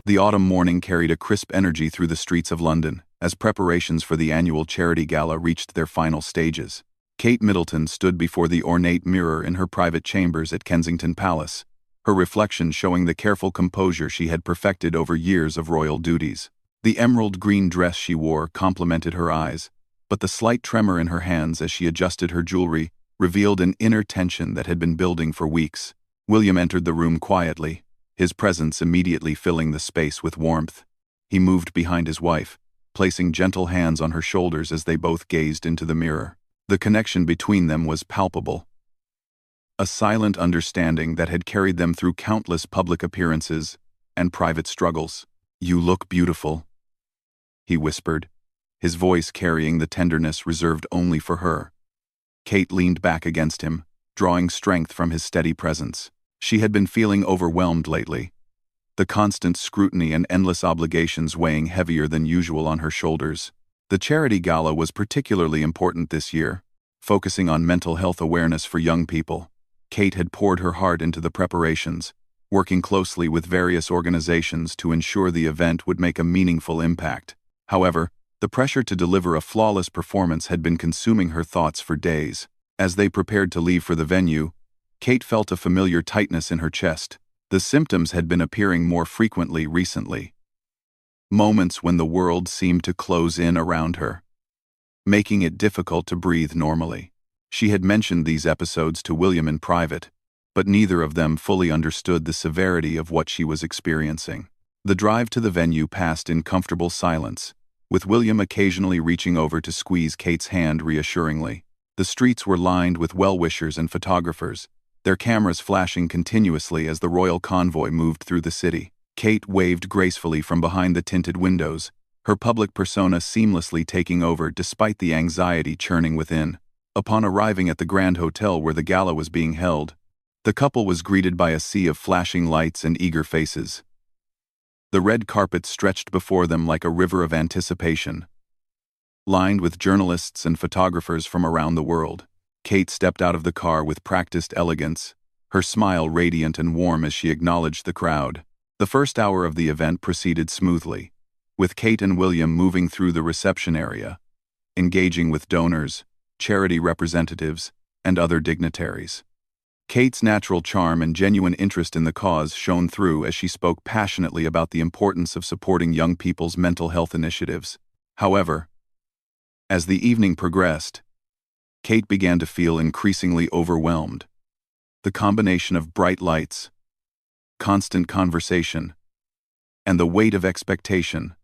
The autumn morning carried a crisp energy through the streets of London, as preparations for the annual charity gala reached their final stages. Kate Middleton stood before the ornate mirror in her private chambers at Kensington Palace, her reflection showing the careful composure she had perfected over years of royal duties. The emerald green dress she wore complemented her eyes, but the slight tremor in her hands as she adjusted her jewelry revealed an inner tension that had been building for weeks. William entered the room quietly, his presence immediately filling the space with warmth. He moved behind his wife, placing gentle hands on her shoulders as they both gazed into the mirror. The connection between them was palpable, a silent understanding that had carried them through countless public appearances and private struggles. "You look beautiful," he whispered, his voice carrying the tenderness reserved only for her. Kate leaned back against him, drawing strength from his steady presence. She had been feeling overwhelmed lately, the constant scrutiny and endless obligations weighing heavier than usual on her shoulders. The charity gala was particularly important this year, focusing on mental health awareness for young people. Kate had poured her heart into the preparations, working closely with various organizations to ensure the event would make a meaningful impact. However, the pressure to deliver a flawless performance had been consuming her thoughts for days. As they prepared to leave for the venue, Kate felt a familiar tightness in her chest. The symptoms had been appearing more frequently recently. Moments when the world seemed to close in around her, making it difficult to breathe normally. She had mentioned these episodes to William in private, but neither of them fully understood the severity of what she was experiencing. The drive to the venue passed in comfortable silence, with William occasionally reaching over to squeeze Kate's hand reassuringly. The streets were lined with well-wishers and photographers, their cameras flashing continuously as the royal convoy moved through the city. Kate waved gracefully from behind the tinted windows, her public persona seamlessly taking over despite the anxiety churning within. Upon arriving at the Grand Hotel where the gala was being held, the couple was greeted by a sea of flashing lights and eager faces. The red carpet stretched before them like a river of anticipation, lined with journalists and photographers from around the world. Kate stepped out of the car with practiced elegance, her smile radiant and warm as she acknowledged the crowd. The first hour of the event proceeded smoothly, with Kate and William moving through the reception area, engaging with donors, charity representatives, and other dignitaries. Kate's natural charm and genuine interest in the cause shone through as she spoke passionately about the importance of supporting young people's mental health initiatives. However, as the evening progressed, Kate began to feel increasingly overwhelmed. The combination of bright lights, constant conversation, and the weight of expectation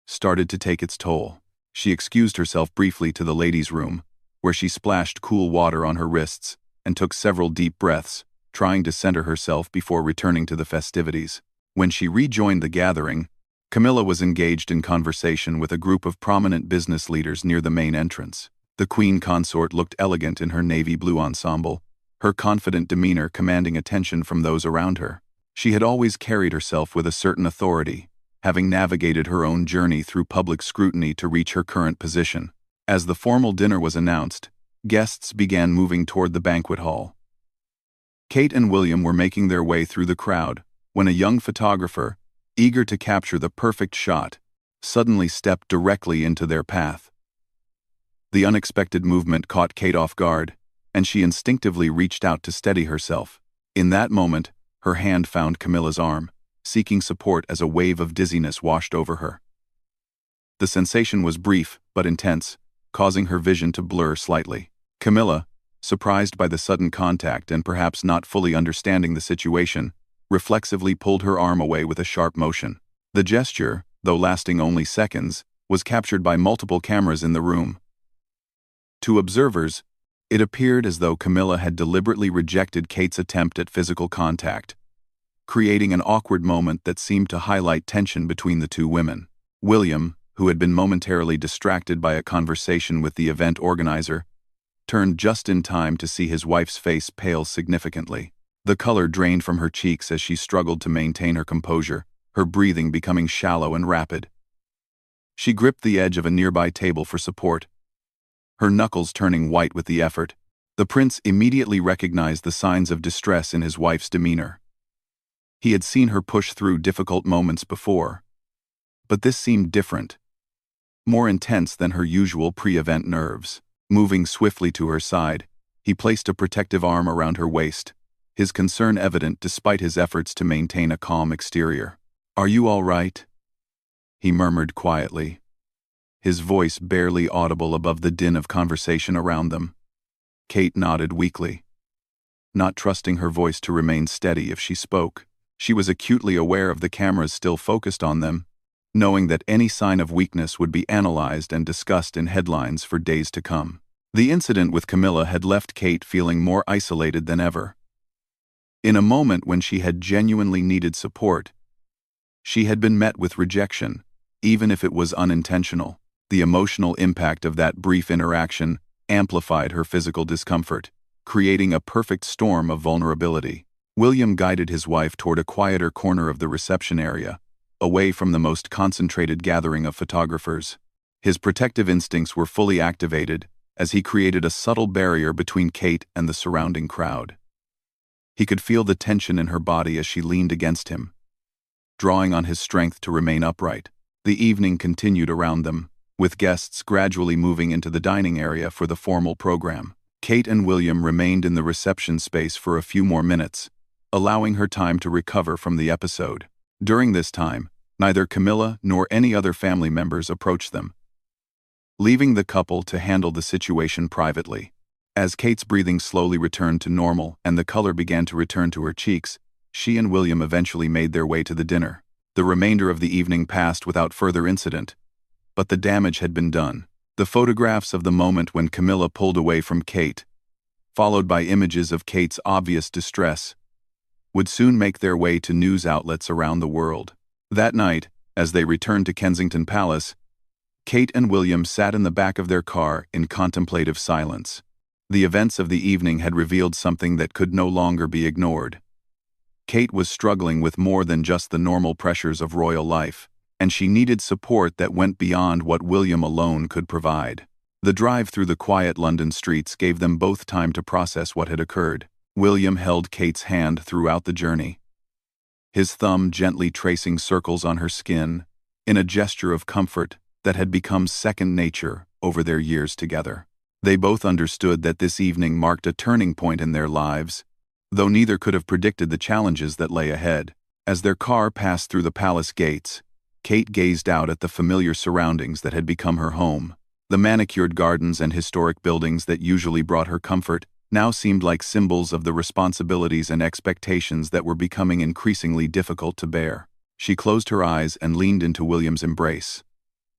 started to take its toll. She excused herself briefly to the ladies' room, where she splashed cool water on her wrists and took several deep breaths, trying to center herself before returning to the festivities. When she rejoined the gathering, Camilla was engaged in conversation with a group of prominent business leaders near the main entrance. The queen consort looked elegant in her navy blue ensemble, her confident demeanor commanding attention from those around her. She had always carried herself with a certain authority, having navigated her own journey through public scrutiny to reach her current position. As the formal dinner was announced, guests began moving toward the banquet hall. Kate and William were making their way through the crowd when a young photographer, eager to capture the perfect shot, suddenly stepped directly into their path. The unexpected movement caught Kate off guard, and she instinctively reached out to steady herself. In that moment, her hand found Camilla's arm, seeking support as a wave of dizziness washed over her. The sensation was brief but intense, causing her vision to blur slightly. Camilla, surprised by the sudden contact and perhaps not fully understanding the situation, reflexively pulled her arm away with a sharp motion. The gesture, though lasting only seconds, was captured by multiple cameras in the room. To observers, it appeared as though Camilla had deliberately rejected Kate's attempt at physical contact, creating an awkward moment that seemed to highlight tension between the two women. William, who had been momentarily distracted by a conversation with the event organizer, turned just in time to see his wife's face pale significantly. The color drained from her cheeks as she struggled to maintain her composure, her breathing becoming shallow and rapid. She gripped the edge of a nearby table for support, her knuckles turning white with the effort. The prince immediately recognized the signs of distress in his wife's demeanor. He had seen her push through difficult moments before, but this seemed different, more intense than her usual pre-event nerves. Moving swiftly to her side, he placed a protective arm around her waist, his concern evident despite his efforts to maintain a calm exterior. "Are you all right?" he murmured quietly, his voice barely audible above the din of conversation around them. Kate nodded weakly, not trusting her voice to remain steady if she spoke. She was acutely aware of the cameras still focused on them, knowing that any sign of weakness would be analyzed and discussed in headlines for days to come. The incident with Camilla had left Kate feeling more isolated than ever. In a moment when she had genuinely needed support, she had been met with rejection, even if it was unintentional. The emotional impact of that brief interaction amplified her physical discomfort, creating a perfect storm of vulnerability. William guided his wife toward a quieter corner of the reception area, away from the most concentrated gathering of photographers. His protective instincts were fully activated as he created a subtle barrier between Kate and the surrounding crowd. He could feel the tension in her body as she leaned against him, drawing on his strength to remain upright. The evening continued around them, with guests gradually moving into the dining area for the formal program. Kate and William remained in the reception space for a few more minutes, allowing her time to recover from the episode. During this time, neither Camilla nor any other family members approached them, leaving the couple to handle the situation privately. As Kate's breathing slowly returned to normal and the color began to return to her cheeks, she and William eventually made their way to the dinner. The remainder of the evening passed without further incident, but the damage had been done. The photographs of the moment when Camilla pulled away from Kate, followed by images of Kate's obvious distress, would soon make their way to news outlets around the world. That night, as they returned to Kensington Palace, Kate and William sat in the back of their car in contemplative silence. The events of the evening had revealed something that could no longer be ignored. Kate was struggling with more than just the normal pressures of royal life, and she needed support that went beyond what William alone could provide. The drive through the quiet London streets gave them both time to process what had occurred. William held Kate's hand throughout the journey, his thumb gently tracing circles on her skin, in a gesture of comfort that had become second nature over their years together. They both understood that this evening marked a turning point in their lives, though neither could have predicted the challenges that lay ahead. As their car passed through the palace gates, Kate gazed out at the familiar surroundings that had become her home. The manicured gardens and historic buildings that usually brought her comfort now seemed like symbols of the responsibilities and expectations that were becoming increasingly difficult to bear. She closed her eyes and leaned into William's embrace,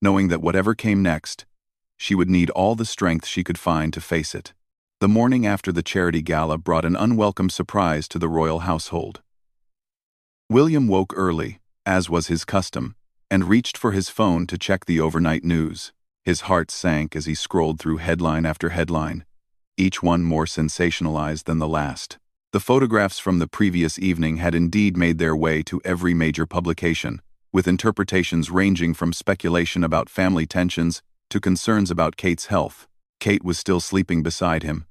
knowing that whatever came next, she would need all the strength she could find to face it. The morning after the charity gala brought an unwelcome surprise to the royal household. William woke early, as was his custom, and reached for his phone to check the overnight news. His heart sank as he scrolled through headline after headline, each one more sensationalized than the last. The photographs from the previous evening had indeed made their way to every major publication, with interpretations ranging from speculation about family tensions to concerns about Kate's health. Kate was still sleeping beside him,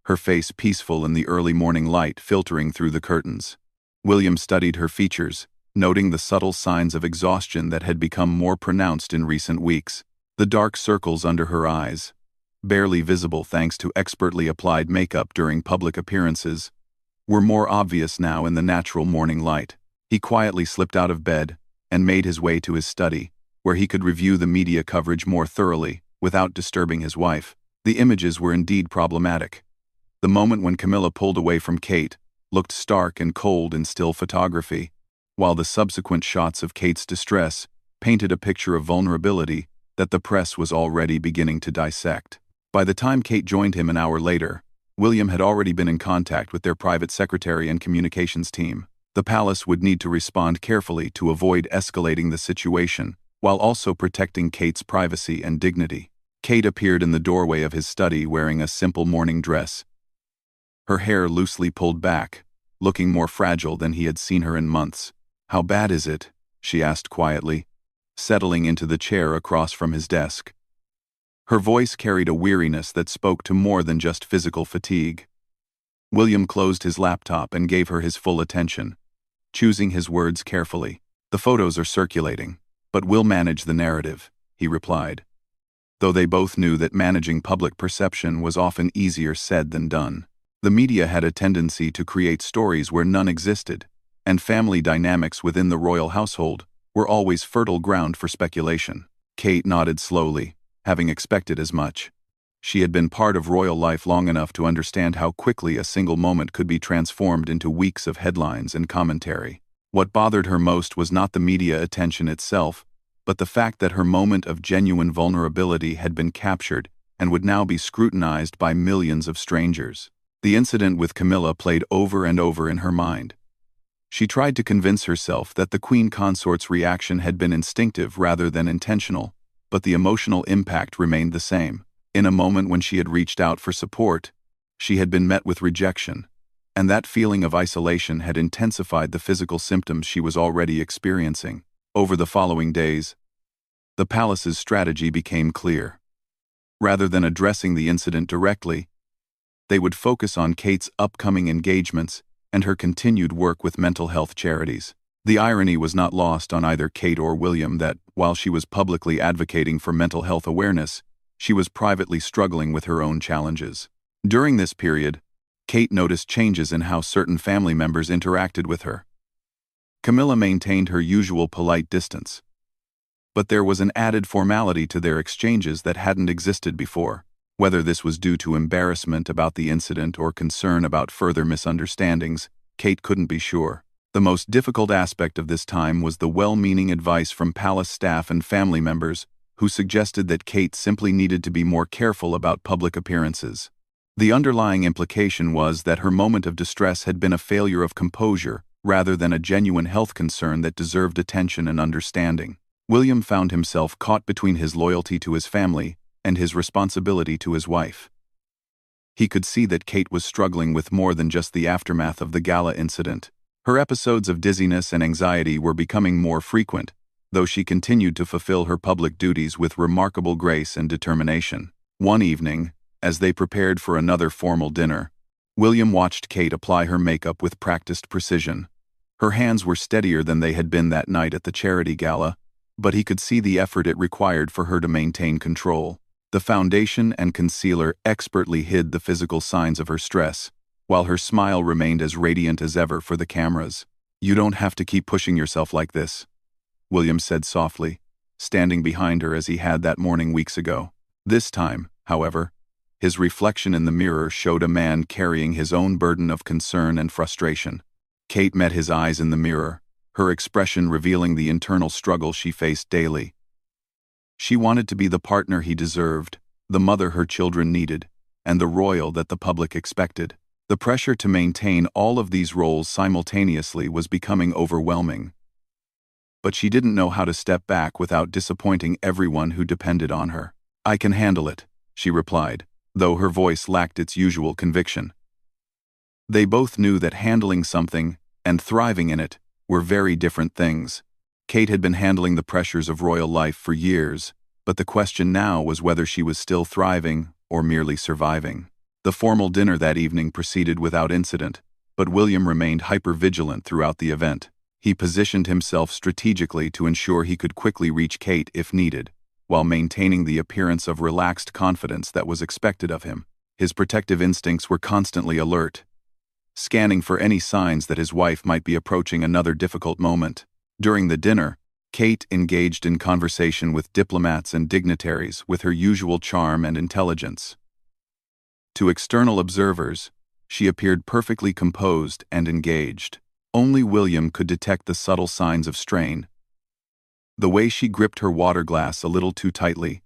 her face peaceful in the early morning light filtering through the curtains. William studied her features, noting the subtle signs of exhaustion that had become more pronounced in recent weeks. The dark circles under her eyes, barely visible thanks to expertly applied makeup during public appearances, were more obvious now in the natural morning light. He quietly slipped out of bed and made his way to his study, where he could review the media coverage more thoroughly without disturbing his wife. The images were indeed problematic. The moment when Camilla pulled away from Kate looked stark and cold in still photography, while the subsequent shots of Kate's distress painted a picture of vulnerability that the press was already beginning to dissect. By the time Kate joined him an hour later, William had already been in contact with their private secretary and communications team. The palace would need to respond carefully to avoid escalating the situation, while also protecting Kate's privacy and dignity. Kate appeared in the doorway of his study wearing a simple morning dress, her hair loosely pulled back, looking more fragile than he had seen her in months. "How bad is it?" she asked quietly, settling into the chair across from his desk. Her voice carried a weariness that spoke to more than just physical fatigue. William closed his laptop and gave her his full attention, choosing his words carefully. "The photos are circulating, but we'll manage the narrative," he replied, though they both knew that managing public perception was often easier said than done. The media had a tendency to create stories where none existed, and family dynamics within the royal household were always fertile ground for speculation. Kate nodded slowly, having expected as much. She had been part of royal life long enough to understand how quickly a single moment could be transformed into weeks of headlines and commentary. What bothered her most was not the media attention itself, but the fact that her moment of genuine vulnerability had been captured and would now be scrutinized by millions of strangers. The incident with Camilla played over and over in her mind. She tried to convince herself that the Queen Consort's reaction had been instinctive rather than intentional, but the emotional impact remained the same. In a moment when she had reached out for support, she had been met with rejection, and that feeling of isolation had intensified the physical symptoms she was already experiencing. Over the following days, the palace's strategy became clear. Rather than addressing the incident directly, they would focus on Kate's upcoming engagements and her continued work with mental health charities. The irony was not lost on either Kate or William that, while she was publicly advocating for mental health awareness, she was privately struggling with her own challenges. During this period, Kate noticed changes in how certain family members interacted with her. Camilla maintained her usual polite distance, but there was an added formality to their exchanges that hadn't existed before. Whether this was due to embarrassment about the incident or concern about further misunderstandings, Kate couldn't be sure. The most difficult aspect of this time was the well-meaning advice from palace staff and family members who suggested that Kate simply needed to be more careful about public appearances. The underlying implication was that her moment of distress had been a failure of composure rather than a genuine health concern that deserved attention and understanding. William found himself caught between his loyalty to his family and his responsibility to his wife. He could see that Kate was struggling with more than just the aftermath of the gala incident. Her episodes of dizziness and anxiety were becoming more frequent, though she continued to fulfill her public duties with remarkable grace and determination. One evening, as they prepared for another formal dinner, William watched Kate apply her makeup with practiced precision. Her hands were steadier than they had been that night at the charity gala, but he could see the effort it required for her to maintain control. The foundation and concealer expertly hid the physical signs of her stress, while her smile remained as radiant as ever for the cameras. "You don't have to keep pushing yourself like this," William said softly, standing behind her as he had that morning weeks ago. This time, however, his reflection in the mirror showed a man carrying his own burden of concern and frustration. Kate met his eyes in the mirror, her expression revealing the internal struggle she faced daily. She wanted to be the partner he deserved, the mother her children needed, and the royal that the public expected. The pressure to maintain all of these roles simultaneously was becoming overwhelming. But she didn't know how to step back without disappointing everyone who depended on her. "I can handle it," she replied, though her voice lacked its usual conviction. They both knew that handling something and thriving in it were very different things. Kate had been handling the pressures of royal life for years, but the question now was whether she was still thriving or merely surviving. The formal dinner that evening proceeded without incident, but William remained hyper-vigilant throughout the event. He positioned himself strategically to ensure he could quickly reach Kate if needed, while maintaining the appearance of relaxed confidence that was expected of him. His protective instincts were constantly alert, scanning for any signs that his wife might be approaching another difficult moment. During the dinner, Kate engaged in conversation with diplomats and dignitaries with her usual charm and intelligence. To external observers, she appeared perfectly composed and engaged. Only William could detect the subtle signs of strain. The way she gripped her water glass a little too tightly,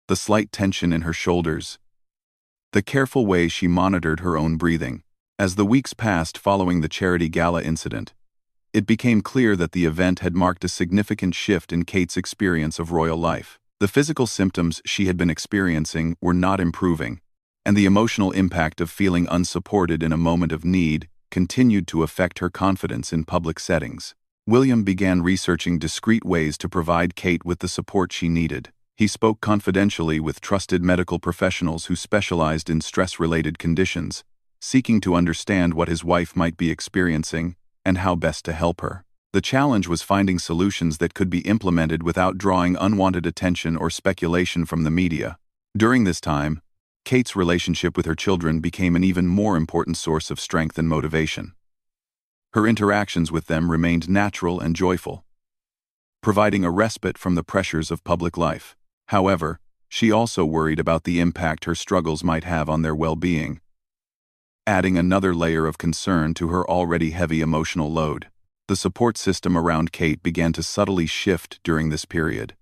the slight tension in her shoulders, the careful way she monitored her own breathing. As the weeks passed following the charity gala incident, it became clear that the event had marked a significant shift in Kate's experience of royal life. The physical symptoms she had been experiencing were not improving, and the emotional impact of feeling unsupported in a moment of need continued to affect her confidence in public settings. William began researching discreet ways to provide Kate with the support she needed. He spoke confidentially with trusted medical professionals who specialized in stress-related conditions, seeking to understand what his wife might be experiencing and how best to help her. The challenge was finding solutions that could be implemented without drawing unwanted attention or speculation from the media. During this time, Kate's relationship with her children became an even more important source of strength and motivation. Her interactions with them remained natural and joyful, providing a respite from the pressures of public life. However, she also worried about the impact her struggles might have on their well-being, adding another layer of concern to her already heavy emotional load. The support system around Kate began to subtly shift during this period.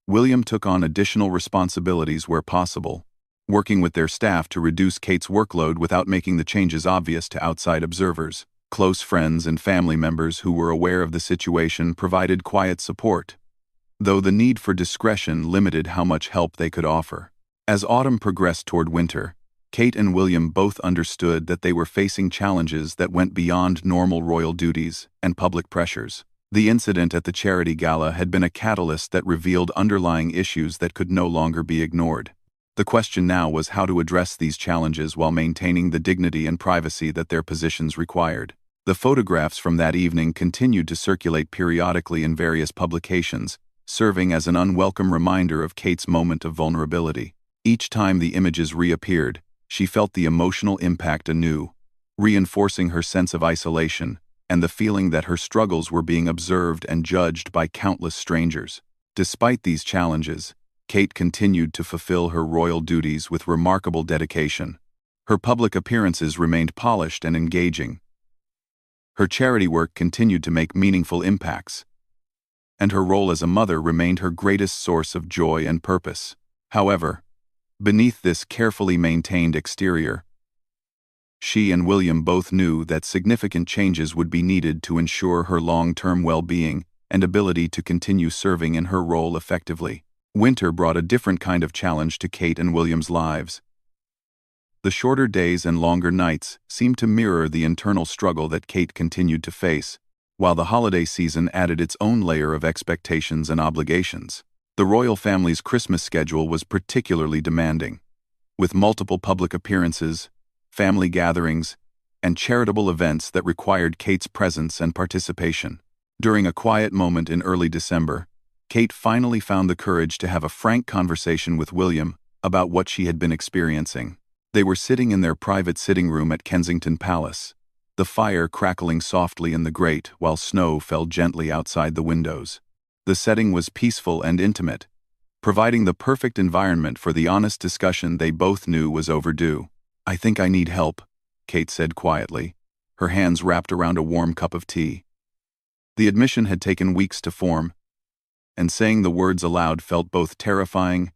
William took on additional responsibilities where possible, working with their staff to reduce Kate's workload without making the changes obvious to outside observers. Close friends and family members who were aware of the situation provided quiet support, though the need for discretion limited how much help they could offer. As autumn progressed toward winter, Kate and William both understood that they were facing challenges that went beyond normal royal duties and public pressures. The incident at the charity gala had been a catalyst that revealed underlying issues that could no longer be ignored. The question now was how to address these challenges while maintaining the dignity and privacy that their positions required. The photographs from that evening continued to circulate periodically in various publications, serving as an unwelcome reminder of Kate's moment of vulnerability. Each time the images reappeared, she felt the emotional impact anew, reinforcing her sense of isolation and the feeling that her struggles were being observed and judged by countless strangers. Despite these challenges, Kate continued to fulfill her royal duties with remarkable dedication. Her public appearances remained polished and engaging. Her charity work continued to make meaningful impacts, and her role as a mother remained her greatest source of joy and purpose. However, beneath this carefully maintained exterior, she and William both knew that significant changes would be needed to ensure her long-term well-being and ability to continue serving in her role effectively. Winter brought a different kind of challenge to Kate and William's lives. The shorter days and longer nights seemed to mirror the internal struggle that Kate continued to face, while the holiday season added its own layer of expectations and obligations. The royal family's Christmas schedule was particularly demanding, with multiple public appearances, family gatherings, and charitable events that required Kate's presence and participation. During a quiet moment in early December, Kate finally found the courage to have a frank conversation with William about what she had been experiencing. They were sitting in their private sitting room at Kensington Palace, the fire crackling softly in the grate while snow fell gently outside the windows. The setting was peaceful and intimate, providing the perfect environment for the honest discussion they both knew was overdue. "I think I need help," Kate said quietly, her hands wrapped around a warm cup of tea. The admission had taken weeks to form, and saying the words aloud felt both terrifying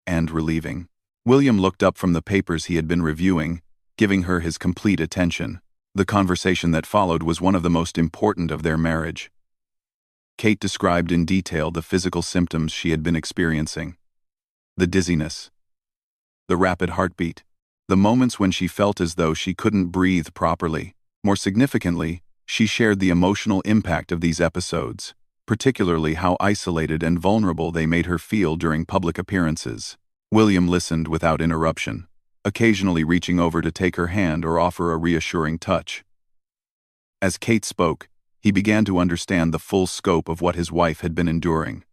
and relieving. William looked up from the papers he had been reviewing, giving her his complete attention. The conversation that followed was one of the most important of their marriage. Kate described in detail the physical symptoms she had been experiencing: the dizziness, the rapid heartbeat, the moments when she felt as though she couldn't breathe properly. More significantly, she shared the emotional impact of these episodes, particularly how isolated and vulnerable they made her feel during public appearances. William listened without interruption, occasionally reaching over to take her hand or offer a reassuring touch. As Kate spoke, he began to understand the full scope of what his wife had been enduring.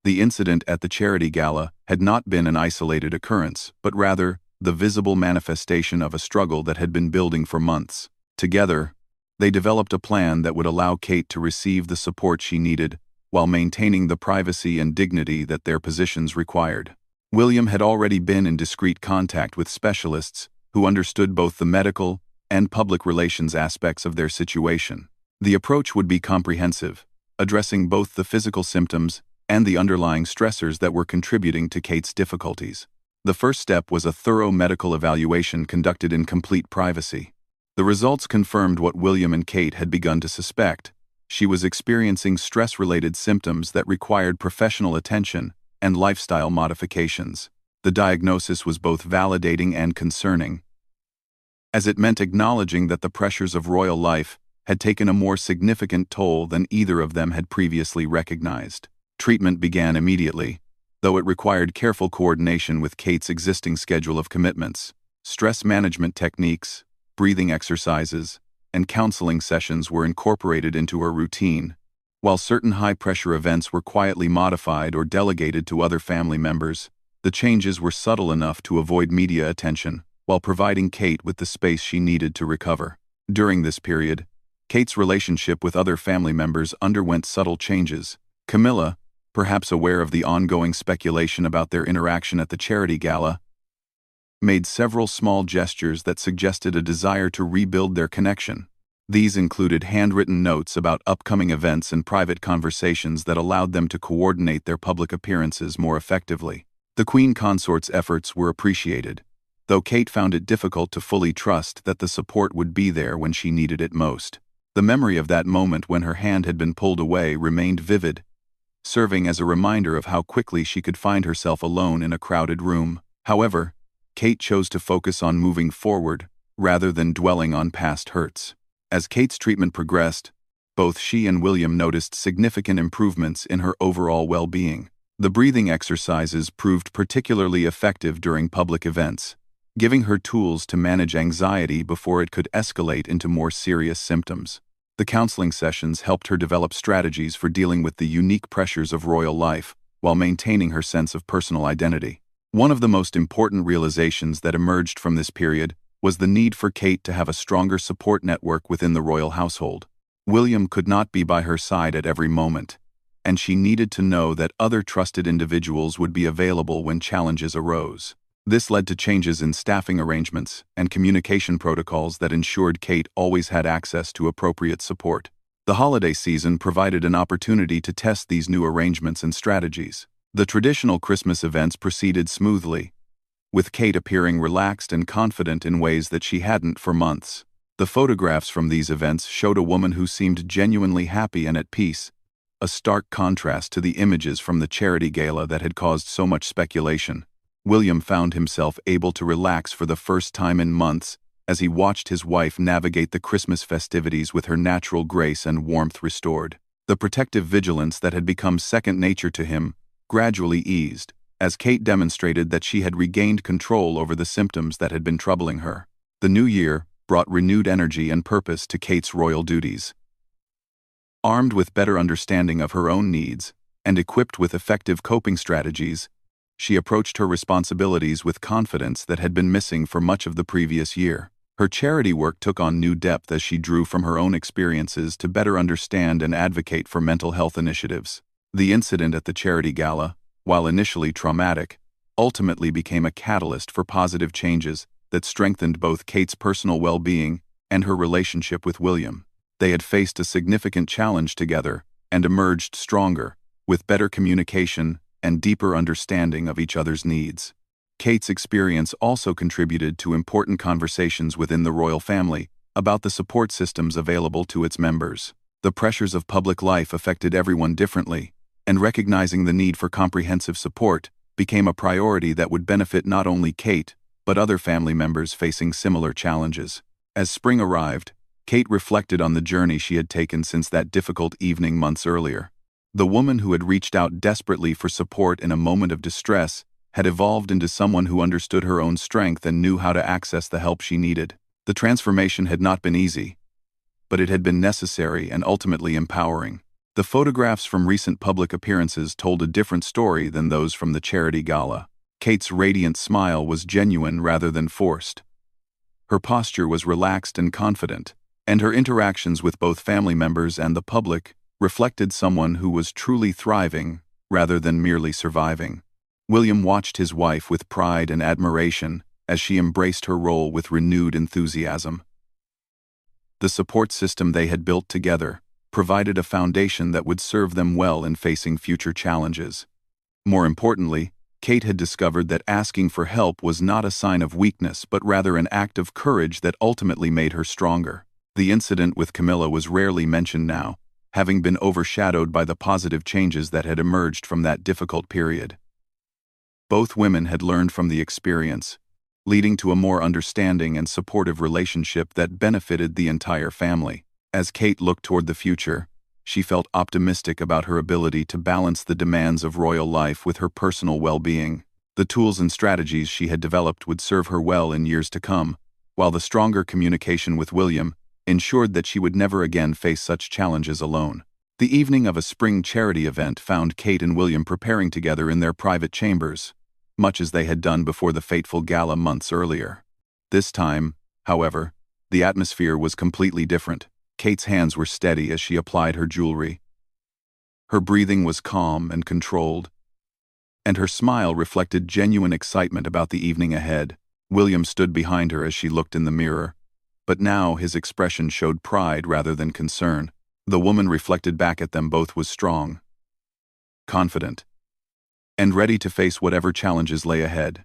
The incident at the charity gala had not been an isolated occurrence, but rather the visible manifestation of a struggle that had been building for months. Together, they developed a plan that would allow Kate to receive the support she needed while maintaining the privacy and dignity that their positions required. William had already been in discreet contact with specialists who understood both the medical and public relations aspects of their situation. The approach would be comprehensive, addressing both the physical symptoms and the underlying stressors that were contributing to Kate's difficulties. The first step was a thorough medical evaluation conducted in complete privacy. The results confirmed what William and Kate had begun to suspect. She was experiencing stress-related symptoms that required professional attention and lifestyle modifications. The diagnosis was both validating and concerning, as it meant acknowledging that the pressures of royal life had taken a more significant toll than either of them had previously recognized. Treatment began immediately, though it required careful coordination with Kate's existing schedule of commitments. Stress management techniques, breathing exercises, and counseling sessions were incorporated into her routine, while certain high-pressure events were quietly modified or delegated to other family members. The changes were subtle enough to avoid media attention, while providing Kate with the space she needed to recover. During this period, Kate's relationship with other family members underwent subtle changes. Camilla, perhaps aware of the ongoing speculation about their interaction at the charity gala, made several small gestures that suggested a desire to rebuild their connection. These included handwritten notes about upcoming events and private conversations that allowed them to coordinate their public appearances more effectively. The Queen Consort's efforts were appreciated, though Kate found it difficult to fully trust that the support would be there when she needed it most. The memory of that moment when her hand had been pulled away remained vivid, serving as a reminder of how quickly she could find herself alone in a crowded room. However, Kate chose to focus on moving forward rather than dwelling on past hurts. As Kate's treatment progressed, both she and William noticed significant improvements in her overall well-being. The breathing exercises proved particularly effective during public events, giving her tools to manage anxiety before it could escalate into more serious symptoms. The counseling sessions helped her develop strategies for dealing with the unique pressures of royal life while maintaining her sense of personal identity. One of the most important realizations that emerged from this period was the need for Kate to have a stronger support network within the royal household. William could not be by her side at every moment, and she needed to know that other trusted individuals would be available when challenges arose. This led to changes in staffing arrangements and communication protocols that ensured Kate always had access to appropriate support. The holiday season provided an opportunity to test these new arrangements and strategies. The traditional Christmas events proceeded smoothly, with Kate appearing relaxed and confident in ways that she hadn't for months. The photographs from these events showed a woman who seemed genuinely happy and at peace, a stark contrast to the images from the charity gala that had caused so much speculation. William found himself able to relax for the first time in months as he watched his wife navigate the Christmas festivities with her natural grace and warmth restored. The protective vigilance that had become second nature to him gradually eased, as Kate demonstrated that she had regained control over the symptoms that had been troubling her. The new year brought renewed energy and purpose to Kate's royal duties. Armed with better understanding of her own needs and equipped with effective coping strategies, she approached her responsibilities with confidence that had been missing for much of the previous year. Her charity work took on new depth as she drew from her own experiences to better understand and advocate for mental health initiatives. The incident at the charity gala, while initially traumatic, ultimately became a catalyst for positive changes that strengthened both Kate's personal well-being and her relationship with William. They had faced a significant challenge together and emerged stronger, with better communication and deeper understanding of each other's needs. Kate's experience also contributed to important conversations within the royal family about the support systems available to its members. The pressures of public life affected everyone differently, and recognizing the need for comprehensive support became a priority that would benefit not only Kate, but other family members facing similar challenges. As spring arrived, Kate reflected on the journey she had taken since that difficult evening months earlier. The woman who had reached out desperately for support in a moment of distress had evolved into someone who understood her own strength and knew how to access the help she needed. The transformation had not been easy, but it had been necessary and ultimately empowering. The photographs from recent public appearances told a different story than those from the charity gala. Kate's radiant smile was genuine rather than forced. Her posture was relaxed and confident, and her interactions with both family members and the public reflected someone who was truly thriving rather than merely surviving. William watched his wife with pride and admiration as she embraced her role with renewed enthusiasm. The support system they had built together provided a foundation that would serve them well in facing future challenges. More importantly, Kate had discovered that asking for help was not a sign of weakness but rather an act of courage that ultimately made her stronger. The incident with Camilla was rarely mentioned now, having been overshadowed by the positive changes that had emerged from that difficult period. Both women had learned from the experience, leading to a more understanding and supportive relationship that benefited the entire family. As Kate looked toward the future, she felt optimistic about her ability to balance the demands of royal life with her personal well-being. The tools and strategies she had developed would serve her well in years to come, while the stronger communication with William ensured that she would never again face such challenges alone. The evening of a spring charity event found Kate and William preparing together in their private chambers, much as they had done before the fateful gala months earlier. This time, however, the atmosphere was completely different. Kate's hands were steady as she applied her jewelry. Her breathing was calm and controlled, and her smile reflected genuine excitement about the evening ahead. William stood behind her as she looked in the mirror, but now his expression showed pride rather than concern. The woman reflected back at them both was strong, confident, and ready to face whatever challenges lay ahead.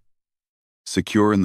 Secure in